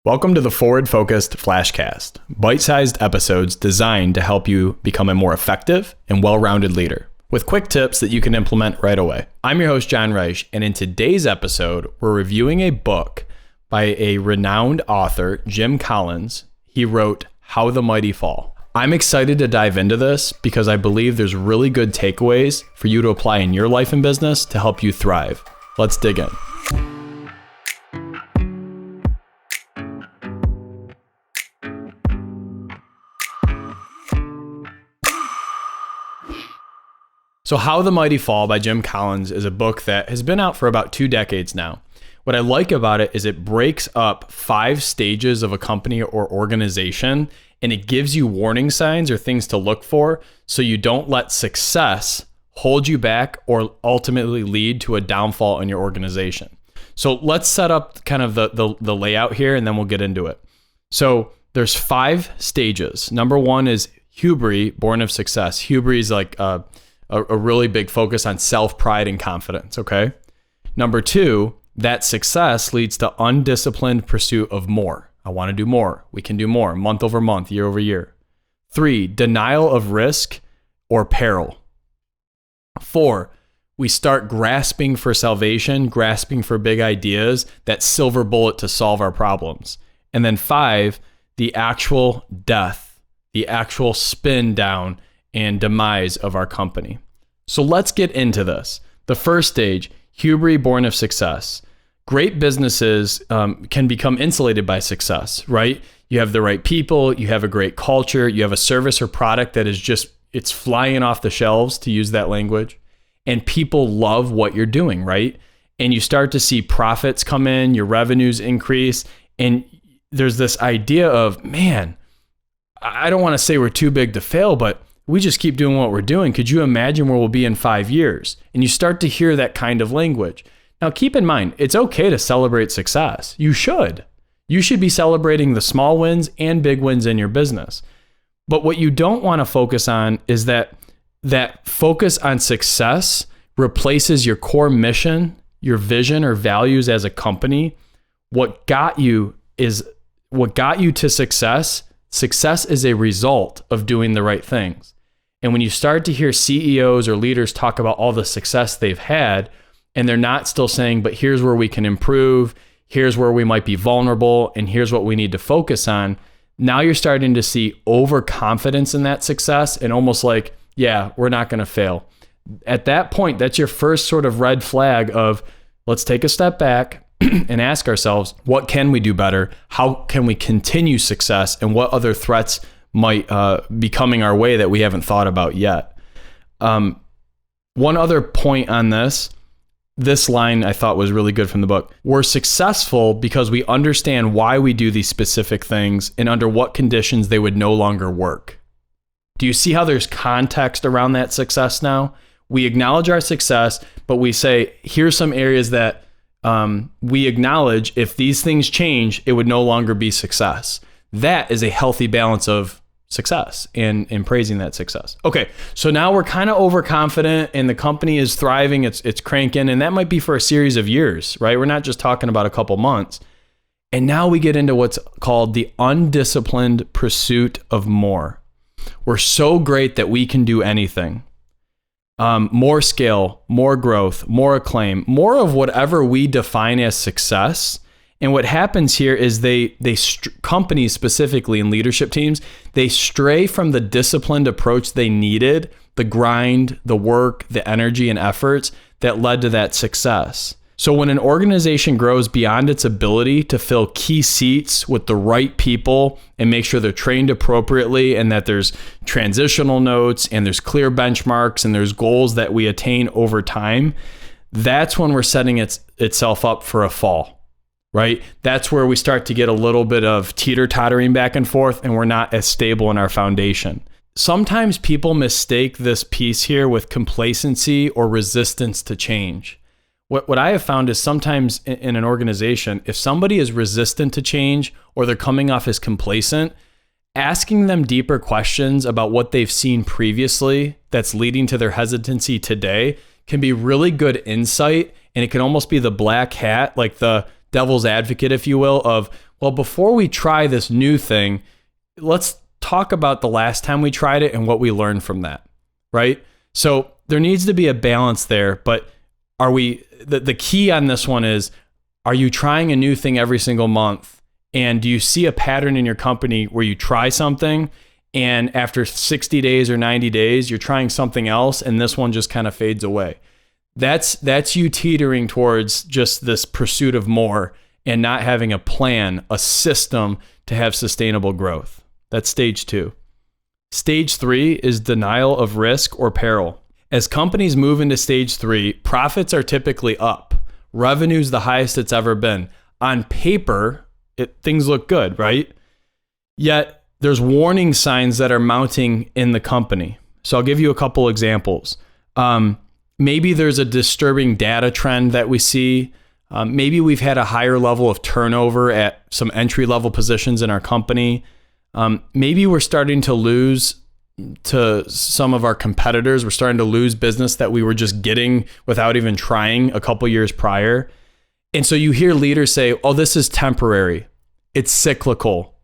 Welcome to the Forward Focused Flashcast, bite-sized episodes designed to help you become a more effective and well-rounded leader, with quick tips that you can implement right away. I'm your host, Jon Reusch, and in today's episode, we're reviewing a book by a renowned author, Jim Collins. He wrote How the Mighty Fall. I'm excited to dive into this because I believe there's really good takeaways for you to apply in your life and business to help you thrive. Let's dig in. So How the Mighty Fall by Jim Collins is a book that has been out for about 2 decades now. What I like about it is it breaks up 5 stages of a company or organization, and it gives you warning signs or things to look for so you don't let success hold you back or ultimately lead to a downfall in your organization. So let's set up kind of the layout here, and then we'll get into it. So there's 5 stages. Number 1 is hubris, born of success. Hubris is like a really big focus on self-pride and confidence, okay? Number 2, that success leads to undisciplined pursuit of more. I want to do more. We can do more, month over month, year over year. 3, denial of risk or peril. 4, we start grasping for salvation, grasping for big ideas, that silver bullet to solve our problems. And then 5, the actual death, the actual spin down and demise of our company. So let's get into this. The first stage, hubris born of success. Great businesses can become insulated by success, right? You have the right people, you have a great culture, you have a service or product that is just, it's flying off the shelves, to use that language, and people love what you're doing, right? And you start to see profits come in, your revenues increase, and there's this idea of, man, I don't want to say we're too big to fail, but we just keep doing what we're doing. Could you imagine where we'll be in 5 years? And you start to hear that kind of language. Now, keep in mind, it's okay to celebrate success. You should. You should be celebrating the small wins and big wins in your business. But what you don't want to focus on is that focus on success replaces your core mission, your vision or values as a company. What got you to success. Success is a result of doing the right things. And when you start to hear CEOs or leaders talk about all the success they've had, and they're not still saying, but here's where we can improve, here's where we might be vulnerable, and here's what we need to focus on, now you're starting to see overconfidence in that success and almost like, yeah, we're not going to fail. At that point, that's your first sort of red flag of, let's take a step back and ask ourselves, what can we do better? How can we continue success? And what other threats might be coming our way that we haven't thought about yet? One other point on this line I thought was really good from the book. We're successful because we understand why we do these specific things and under what conditions they would no longer work. Do you see how there's context around that success now? We acknowledge our success, but we say, here's some areas that we acknowledge if these things change, it would no longer be success. That is a healthy balance of success and praising that success. Okay, so now we're kind of overconfident and the company is thriving, it's cranking, and that might be for a series of years, right? We're not just talking about a couple months. And now we get into what's called the undisciplined pursuit of more. We're so great that we can do anything. More scale, more growth, more acclaim, more of whatever we define as success. And what happens here is companies specifically and leadership teams, they stray from the disciplined approach they needed, the grind, the work, the energy and efforts that led to that success. So when an organization grows beyond its ability to fill key seats with the right people and make sure they're trained appropriately and that there's transitional notes and there's clear benchmarks and there's goals that we attain over time, that's when we're setting itself up for a fall. Right? That's where we start to get a little bit of teeter-tottering back and forth, and we're not as stable in our foundation. Sometimes people mistake this piece here with complacency or resistance to change. What I have found is sometimes in an organization, if somebody is resistant to change or they're coming off as complacent, asking them deeper questions about what they've seen previously that's leading to their hesitancy today can be really good insight, and it can almost be the black hat, like the devil's advocate, if you will, of Well, before we try this new thing, let's talk about the last time we tried it and what we learned from that, right? So there needs to be a balance there, but the key on this one is, are you trying a new thing every single month? And do you see a pattern in your company where you try something and after 60 days or 90 days, you're trying something else and this one just kind of fades away? That's you teetering towards just this pursuit of more and not having a plan, a system to have sustainable growth. That's stage 2. Stage 3 is denial of risk or peril. As companies move into stage 3, profits are typically up. Revenue's the highest it's ever been. On paper, things look good, right? Yet there's warning signs that are mounting in the company. So I'll give you a couple examples. Maybe there's a disturbing data trend that we see. Maybe we've had a higher level of turnover at some entry-level positions in our company. Maybe we're starting to lose to some of our competitors. We're starting to lose business that we were just getting without even trying a couple years prior. And so you hear leaders say, oh, this is temporary. It's cyclical.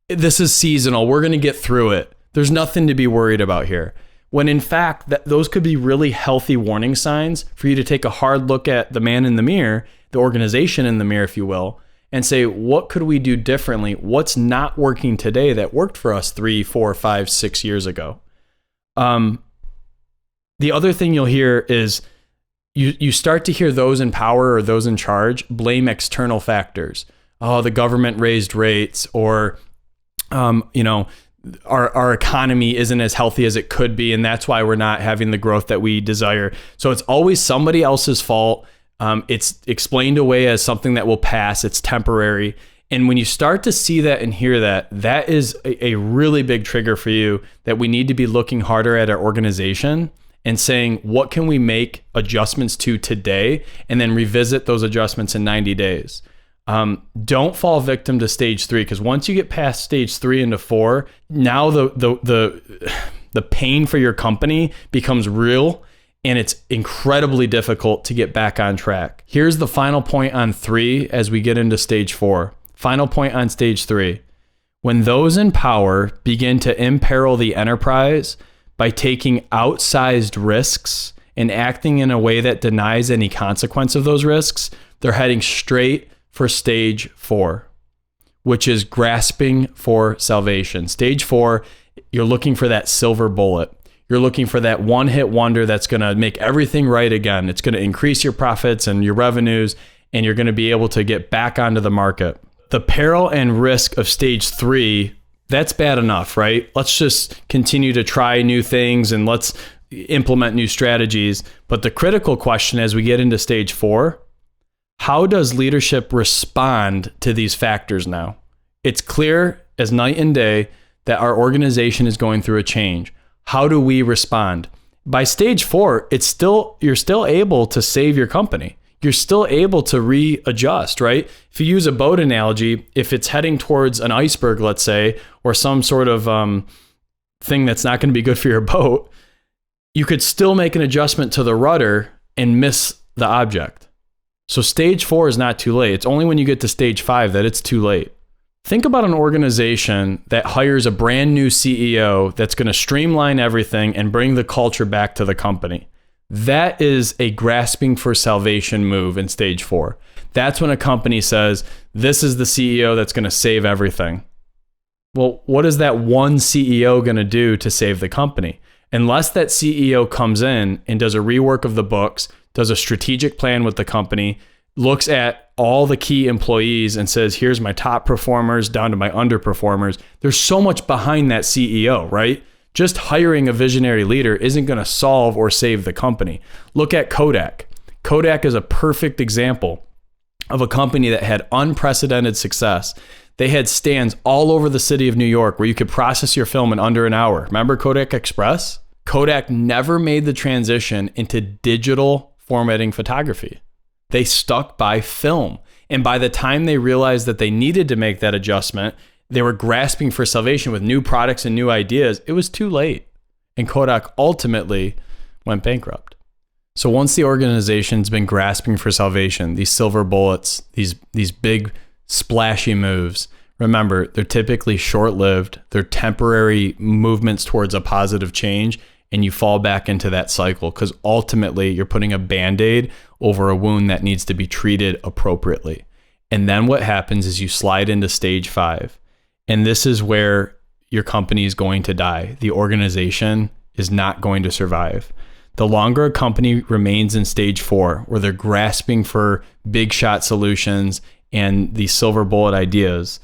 This is seasonal. We're going to get through it. There's nothing to be worried about here. When in fact, those could be really healthy warning signs for you to take a hard look at the man in the mirror, the organization in the mirror, if you will, and say, what could we do differently? What's not working today that worked for us 3, 4, 5, 6 years ago? The other thing you'll hear is you start to hear those in power or those in charge blame external factors. Oh, the government raised rates, or our economy isn't as healthy as it could be, and that's why we're not having the growth that we desire. So it's always somebody else's fault. It's explained away as something that will pass. It's temporary. And when you start to see that and hear that, that is a really big trigger for you that we need to be looking harder at our organization and saying, what can we make adjustments to today, and then revisit those adjustments in 90 days. Don't fall victim to stage 3, because once you get past stage 3 into 4, now the pain for your company becomes real, and it's incredibly difficult to get back on track. Here's the final point on 3 as we get into stage 4. Final point on stage 3. When those in power begin to imperil the enterprise by taking outsized risks and acting in a way that denies any consequence of those risks, they're heading straight for stage 4, which is grasping for salvation. Stage 4, you're looking for that silver bullet. You're looking for that one-hit wonder that's going to make everything right again. It's going to increase your profits and your revenues, and you're going to be able to get back onto the market. The peril and risk of stage 3, that's bad enough, right? Let's just continue to try new things and let's implement new strategies. But the critical question as we get into stage 4, how does leadership respond to these factors now? It's clear as night and day that our organization is going through a change. How do we respond? By stage 4, you're still able to save your company. You're still able to readjust, right? If you use a boat analogy, if it's heading towards an iceberg, let's say, or some sort of thing that's not going to be good for your boat, you could still make an adjustment to the rudder and miss the object. So stage 4 is not too late. It's only when you get to stage 5 that it's too late. Think about an organization that hires a brand new CEO that's going to streamline everything and bring the culture back to the company. That is a grasping for salvation move in stage 4. That's when a company says, this is the CEO that's going to save everything. Well, what is that one CEO going to do to save the company? Unless that CEO comes in and does a rework of the books, does a strategic plan with the company, looks at all the key employees and says, here's my top performers down to my underperformers. There's so much behind that CEO, right? Just hiring a visionary leader isn't going to solve or save the company. Look at Kodak. Kodak is a perfect example of a company that had unprecedented success. They had stands all over the city of New York where you could process your film in under an hour. Remember Kodak Express? Kodak never made the transition into digital formatting photography. They stuck by film. And by the time they realized that they needed to make that adjustment, they were grasping for salvation with new products and new ideas. It was too late. And Kodak ultimately went bankrupt. So once the organization's been grasping for salvation, these silver bullets, these big splashy moves. Remember, they're typically short-lived. They're temporary movements towards a positive change, and you fall back into that cycle because ultimately you're putting a Band-Aid over a wound that needs to be treated appropriately. And then what happens is you slide into stage 5. And this is where your company is going to die. The organization is not going to survive. The longer a company remains in stage 4, where they're grasping for big shot solutions and these silver bullet ideas,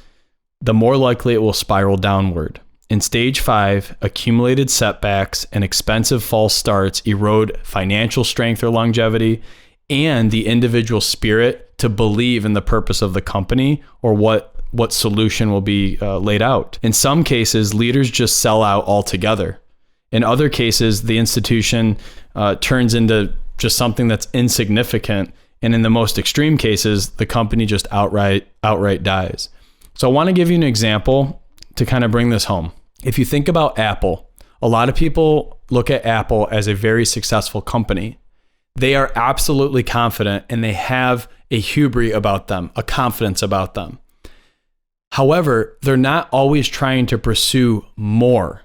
the more likely it will spiral downward. In stage 5, accumulated setbacks and expensive false starts erode financial strength or longevity and the individual spirit to believe in the purpose of the company or what solution will be laid out. In some cases, leaders just sell out altogether. In other cases, the institution turns into just something that's insignificant. And in the most extreme cases, the company just outright dies. So I want to give you an example to kind of bring this home. If you think about Apple, a lot of people look at Apple as a very successful company. They are absolutely confident and they have a hubris about them, a confidence about them. However, they're not always trying to pursue more.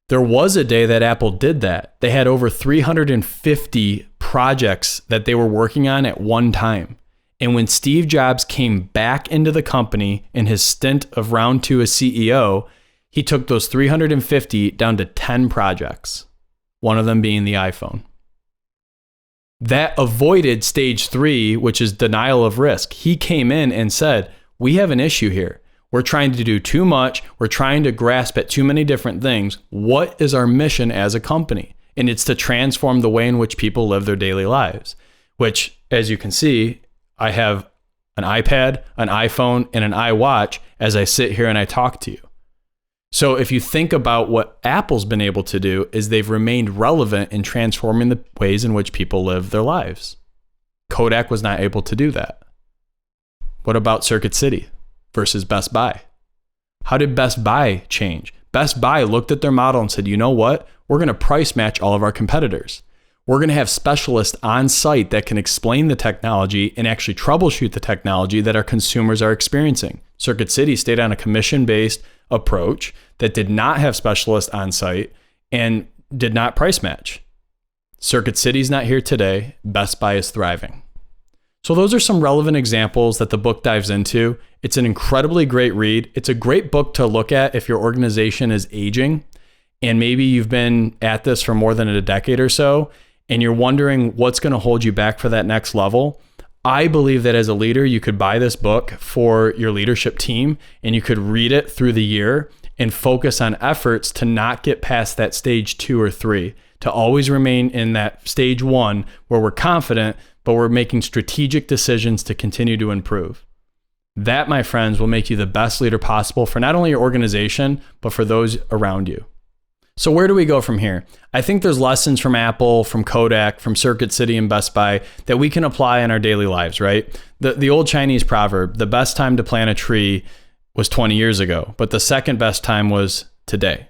There was a day that Apple did that. They had over 350 projects that they were working on at one time. And when Steve Jobs came back into the company in his stint of round 2 as CEO, he took those 350 down to 10 projects, one of them being the iPhone. That avoided stage 3, which is denial of risk. He came in and said, we have an issue here. We're trying to do too much. We're trying to grasp at too many different things. What is our mission as a company? And it's to transform the way in which people live their daily lives, which, as you can see, I have an iPad, an iPhone, and an iWatch as I sit here and I talk to you. So if you think about what Apple's been able to do is they've remained relevant in transforming the ways in which people live their lives. Kodak was not able to do that. What about Circuit City versus Best Buy? How did Best Buy change? Best Buy looked at their model and said, you know what? We're going to price match all of our competitors. We're going to have specialists on site that can explain the technology and actually troubleshoot the technology that our consumers are experiencing. Circuit City stayed on a commission-based approach that did not have specialists on site and did not price match. Circuit City's not here today. Best Buy is thriving. So those are some relevant examples that the book dives into. It's an incredibly great read. It's a great book to look at if your organization is aging and maybe you've been at this for more than a decade or so and you're wondering what's going to hold you back for that next level. I believe that as a leader, you could buy this book for your leadership team and you could read it through the year and focus on efforts to not get past that stage 2 or 3, to always remain in that stage 1 where we're confident, but we're making strategic decisions to continue to improve. That, my friends, will make you the best leader possible for not only your organization, but for those around you. So where do we go from here? I think there's lessons from Apple, from Kodak, from Circuit City and Best Buy that we can apply in our daily lives, right? The old Chinese proverb, the best time to plant a tree was 20 years ago, but the second best time was today.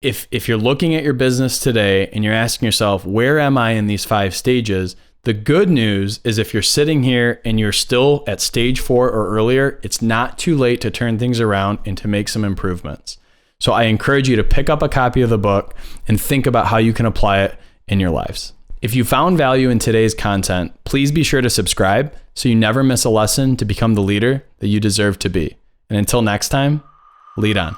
If you're looking at your business today and you're asking yourself, where am I in these 5 stages? The good news is if you're sitting here and you're still at stage 4 or earlier, it's not too late to turn things around and to make some improvements. So I encourage you to pick up a copy of the book and think about how you can apply it in your lives. If you found value in today's content, please be sure to subscribe so you never miss a lesson to become the leader that you deserve to be. And until next time, lead on.